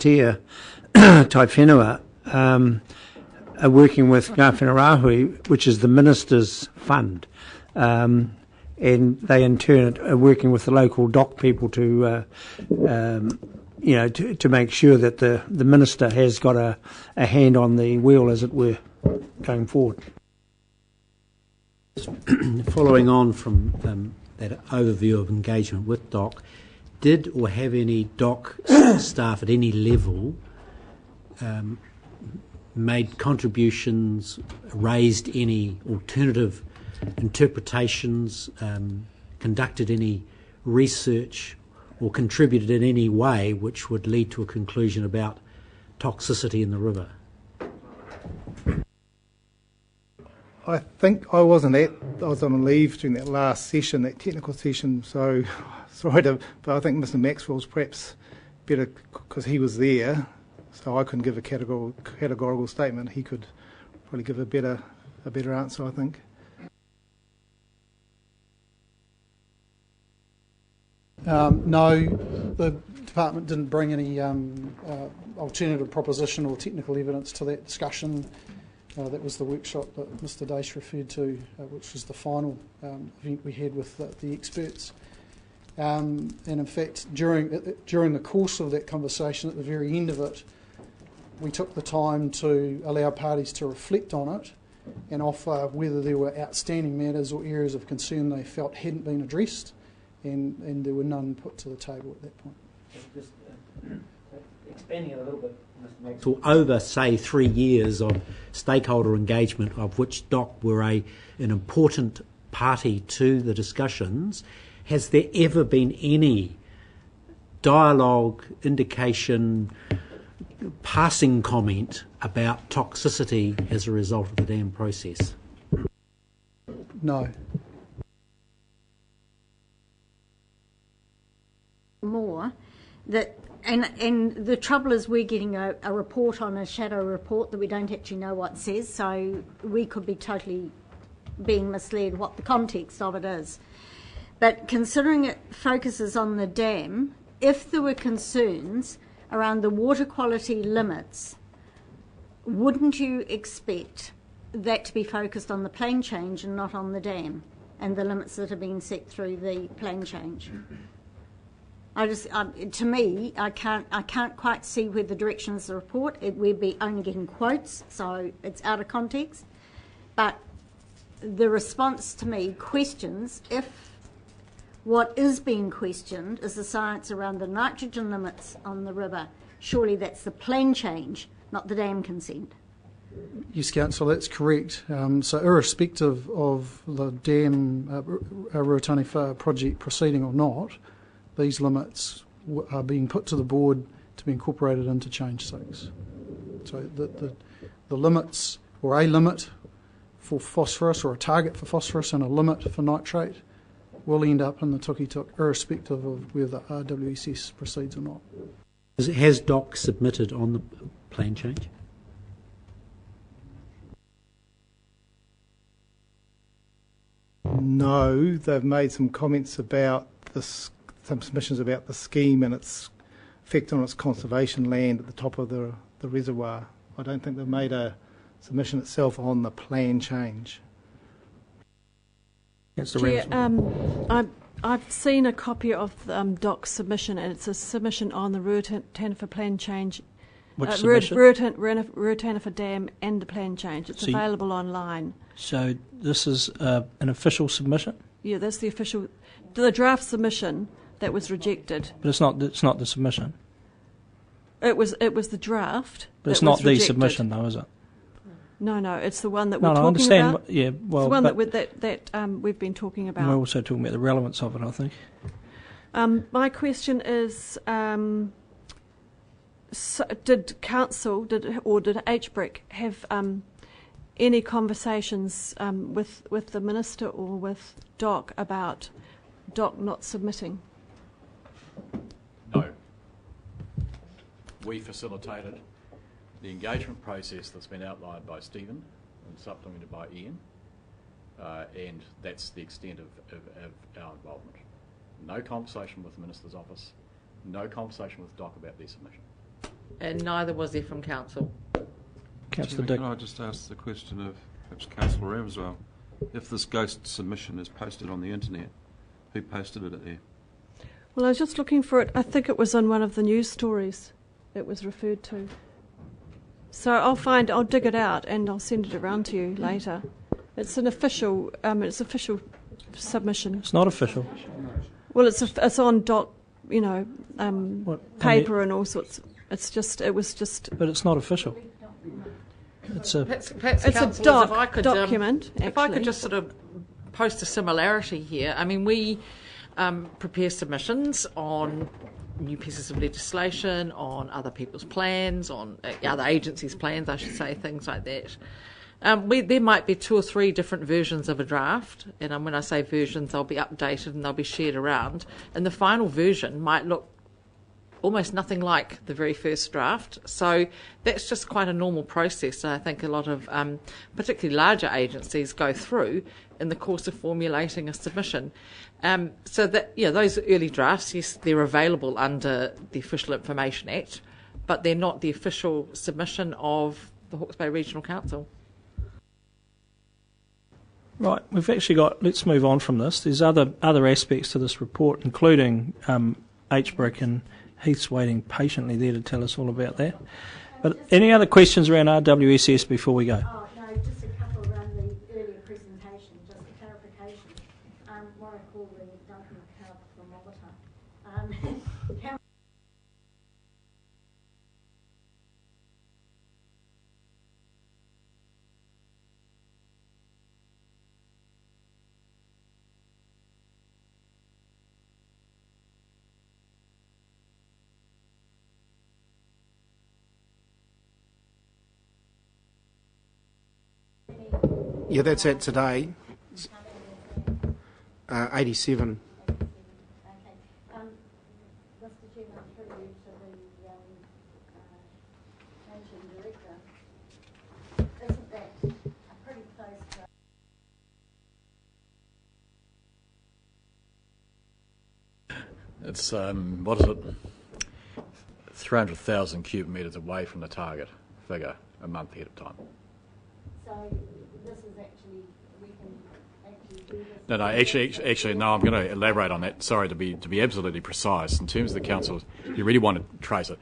Pātea Tai Whenua are working with Ngā Whenua, which is the Minister's Fund. And they in turn are working with the local dock people to make sure that the Minister has got a hand on the wheel, as it were, going forward. Following on from that overview of engagement with DOC, did or have any DOC staff at any level made contributions, raised any alternative interpretations, conducted any research or contributed in any way which would lead to a conclusion about toxicity in the river? I think I was on leave during that last session, that technical session, so sorry but I think Mr Maxwell's perhaps better because he was there, so I couldn't give a categorical statement. He could probably give a better answer, I think. No, the department didn't bring any alternative proposition or technical evidence to that discussion. That was the workshop that Mr Dace referred to, which was the final event we had with the experts. And in fact, during the course of that conversation, at the very end of it, we took the time to allow parties to reflect on it and offer whether there were outstanding matters or areas of concern they felt hadn't been addressed, and there were none put to the table at that point. Just expanding it a little bit, Mr Maxwell, over, say, 3 years of stakeholder engagement, of which DOC were an important party to the discussions, has there ever been any dialogue, indication, passing comment about toxicity as a result of the dam process? No. More that, and the trouble is we're getting a report on a shadow report that we don't actually know what says, so we could be totally being misled what the context of it is. But considering it focuses on the dam, if there were concerns around the water quality limits, wouldn't you expect that to be focused on the plane change and not on the dam and the limits that have been set through the plane change? To me, I can't quite see where the direction is the report. We'd be only getting quotes, so it's out of context. But the response to me questions if what is being questioned is the science around the nitrogen limits on the river. Surely that's the plane change, not the dam consent. Yes, Councillor, that's correct. So irrespective of the dam Ruataniwha project proceeding or not, these limits are being put to the board to be incorporated into Change 6. So the limits, or a limit for phosphorus, or a target for phosphorus and a limit for nitrate, will end up in the Tuki-Tuk, irrespective of whether RWSS proceeds or not. Has DOC submitted on the plan change? No, they've made some comments about this, some submissions about the scheme and its effect on its conservation land at the top of the reservoir. I don't think they've made a submission itself on the plan change. Chair, I've seen a copy of DOC's submission, and it's a submission on the Ruataniwha plan change. Which submission? Ruataniwha Dam and the plan change. It's available online. So this is an official submission? Yeah, that's the official, the draft submission that was rejected. But it's not the submission. It was the draft. But it's not the submission, though, is it? No, it's the one that we're talking talking understand, about. Yeah, well, it's the one that we've been talking about. We're also talking about the relevance of it, I think. My question is, so did council, did HBRIC have any conversations with the minister or with DOC about DOC not submitting? No. We facilitated the engagement process that's been outlined by Stephen and supplemented by Ian, and that's the extent of our involvement. No conversation with the Minister's office, no conversation with DOC about their submission. and neither was there from council. Councillor Chairman, Dick. can I just ask the question of perhaps Councillor Ram as well? If this ghost submission is posted on the internet, who posted it there? Well, I was just looking for it. I think it was on one of the news stories it was referred to. So I'll dig it out and I'll send it around to you later. It's an official, submission. It's not official. Well, it's on doc, paper What, and all sorts. It was just. but it's not official. It's a Perhaps It's a councillors, if I could, document. if I could actually. just sort of post a similarity here. I mean, we prepare submissions on new pieces of legislation, on other people's plans, on other agencies' plans, I should say, things like that. There might be 2 or 3 different versions of a draft, and when I say versions, they'll be updated and they'll be shared around. And the final version might look almost nothing like the very first draft. So that's just quite a normal process that I think a lot of particularly larger agencies go through in the course of formulating a submission. So that, those early drafts, yes, they're available under the Official Information Act, but they're not the official submission of the Hawke's Bay Regional Council. Right, we've actually got, let's move on from this. There's other aspects to this report, including HBRIC, and Heath's waiting patiently there to tell us all about that. But any other questions around RWSS before we go? Oh, no, just a couple around the earlier presentation, just a clarification. What I call the Duncan card thermometer. Yeah, that's it today. 87. Okay. Mr. Chairman, through you to the managing director. Isn't that a pretty close to... It's, what is it? 300,000 cubic metres away from the target figure a month ahead of time. So this is actually, we can actually do this... No, actually, no, I'm going to elaborate on that. Sorry, to be absolutely precise. In terms of the council, you really want to trace it.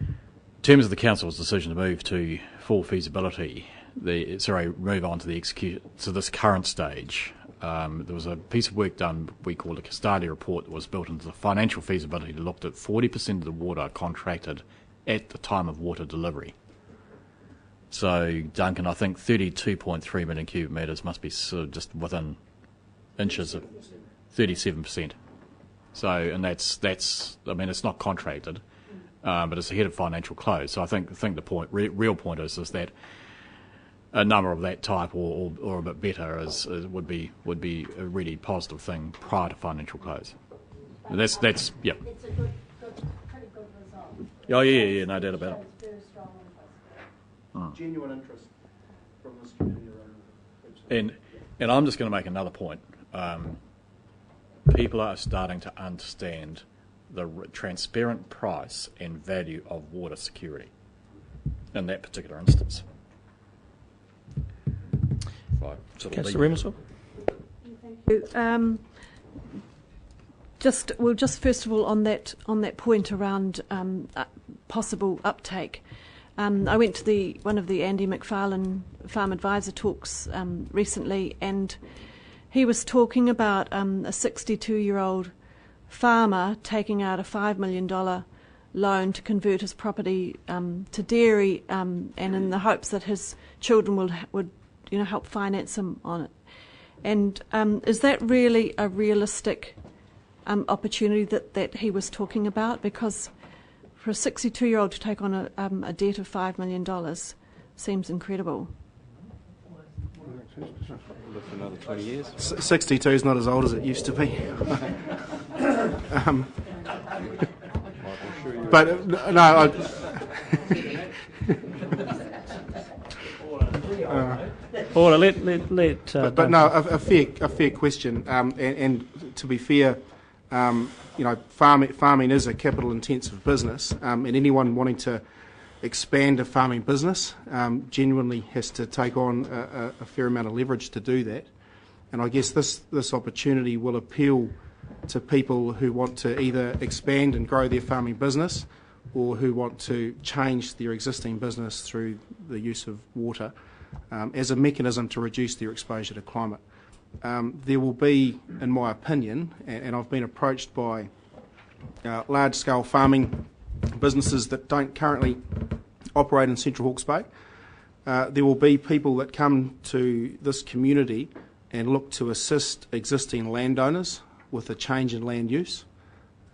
In terms of the council's decision to move to full feasibility, move on to the execute, to this current stage, there was a piece of work done, we called a Custody report, that was built into the financial feasibility that looked at 40% of the water contracted at the time of water delivery. So, Duncan, I think 32.3 million cubic metres must be sort of just within inches of 37%. So, and that's I mean, it's not contracted, but it's ahead of financial close. So I think the real point is that a number of that type or a bit better would be a really positive thing prior to financial close. That's yeah. It's a pretty good result. Oh yeah, no doubt about it. It's very strong interest. Genuine interest from this community around. And I'm just going to make another point. People are starting to understand the transparent price and value of water security in that particular instance. Right, Councillor Remusel? Just first of all on that point around possible uptake. I went to one of the Andy McFarlane Farm Advisor talks recently, and he was talking about a 62-year-old farmer taking out a $5 million loan to convert his property to dairy, and in the hopes that his children would help finance him on it. And is that really a realistic opportunity that he was talking about? Because for a 62-year-old to take on a debt of $5 million seems incredible. For another 20 years. 62 is not as old as it used to be. But no, Order, let but no, a fair question. And to be fair, farming is a capital-intensive business, and anyone wanting to expand a farming business genuinely has to take on a fair amount of leverage to do that. And I guess this opportunity will appeal to people who want to either expand and grow their farming business or who want to change their existing business through the use of water as a mechanism to reduce their exposure to climate. There will be, in my opinion, and I've been approached by large-scale farming businesses that don't currently operate in Central Hawke's Bay, there will be people that come to this community and look to assist existing landowners with a change in land use,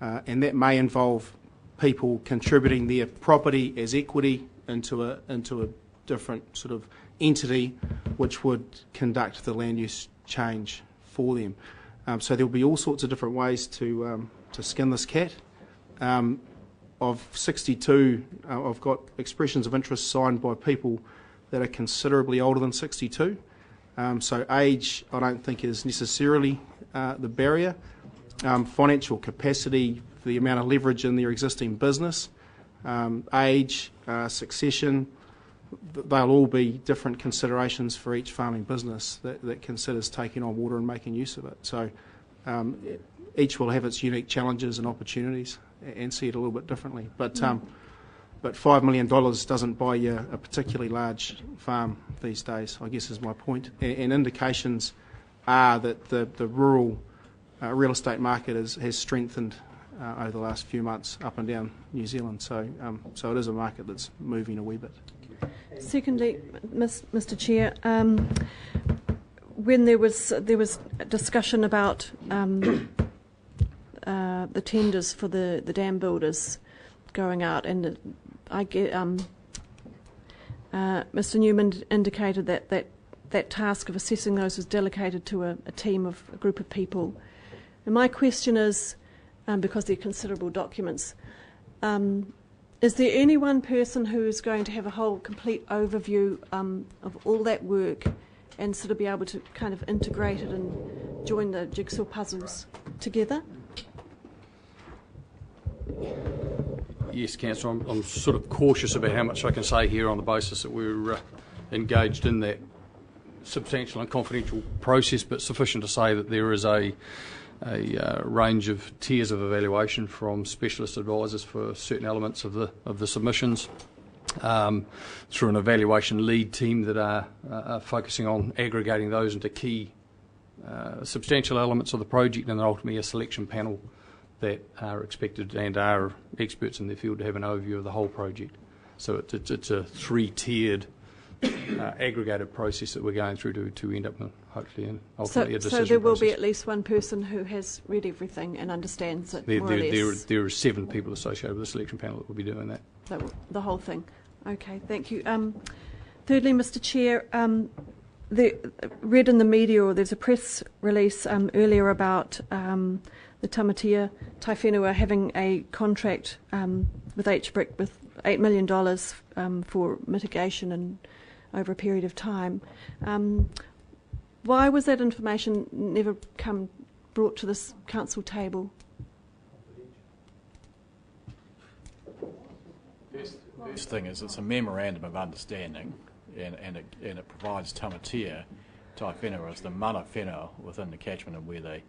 and that may involve people contributing their property as equity into a different sort of entity which would conduct the land use change for them. So there will be all sorts of different ways to skin this cat. Of 62, I've got expressions of interest signed by people that are considerably older than 62. So age, I don't think, is necessarily the barrier. Financial capacity, the amount of leverage in their existing business, age, succession, they'll all be different considerations for each farming business that considers taking on water and making use of it. So each will have its unique challenges and opportunities and see it a little bit differently. But $5 million doesn't buy you a particularly large farm these days, I guess is my point. And indications are that the rural real estate market has strengthened over the last few months up and down New Zealand. So it is a market that's moving a wee bit. Secondly, Mr. Chair, when there was discussion about the tenders for the dam builders going out, and I get Mr. Newman indicated that task of assessing those was delegated to a team of a group of people. And my question is, because they're considerable documents, is there any one person who is going to have a whole complete overview of all that work and sort of be able to kind of integrate it and join the jigsaw puzzles together? Yes, Councillor, I'm sort of cautious about how much I can say here on the basis that we're engaged in that substantial and confidential process, but sufficient to say that there is a range of tiers of evaluation from specialist advisors for certain elements of the submissions, through an evaluation lead team that are focusing on aggregating those into key substantial elements of the project, and then ultimately a selection panel that are expected and are experts in their field to have an overview of the whole project. So it's a three-tiered aggregated process that we're going through to end up hopefully and ultimately a decision. So there will process. be at least one person who has read everything and understands it more or less. There are 7 people associated with the selection panel that will be doing that. The whole thing. Okay, thank you. Thirdly, Mr. Chair, read in the media, or there's a press release earlier about the Tamatea Taiwhenua having a contract with HBRIC with $8 million for mitigation and over a period of time. Why was that information never brought to this council table? First thing is it's a memorandum of understanding, and it provides Tamatea Taiwhenua as the mana whenua within the catchment and where the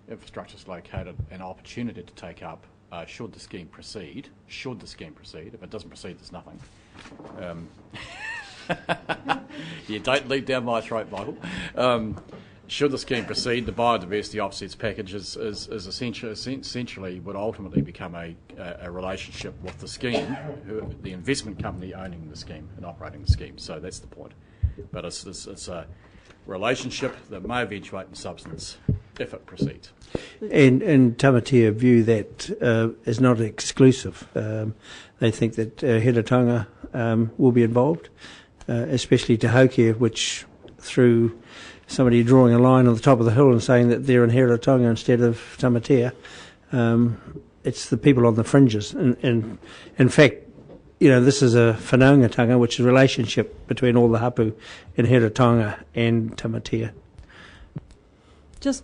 infrastructure is located, an opportunity to take up should the scheme proceed. Should the scheme proceed. If it doesn't proceed, there's nothing. You don't lead down my throat, Michael. Should the scheme proceed, the biodiversity offsets package is essentially would ultimately become a relationship with the scheme, the investment company owning the scheme and operating the scheme. So that's the point. But it's a relationship that may eventuate in substance if it proceeds. And Tamatea view that is not exclusive. They think that Heretaunga will be involved, especially Te Haukia, which through somebody drawing a line on the top of the hill and saying that they're in Heretaunga instead of Tamatea, it's the people on the fringes. And in fact, this is a whanaungatanga, which is a relationship between all the hapu in Heretaunga and Tamatea. Just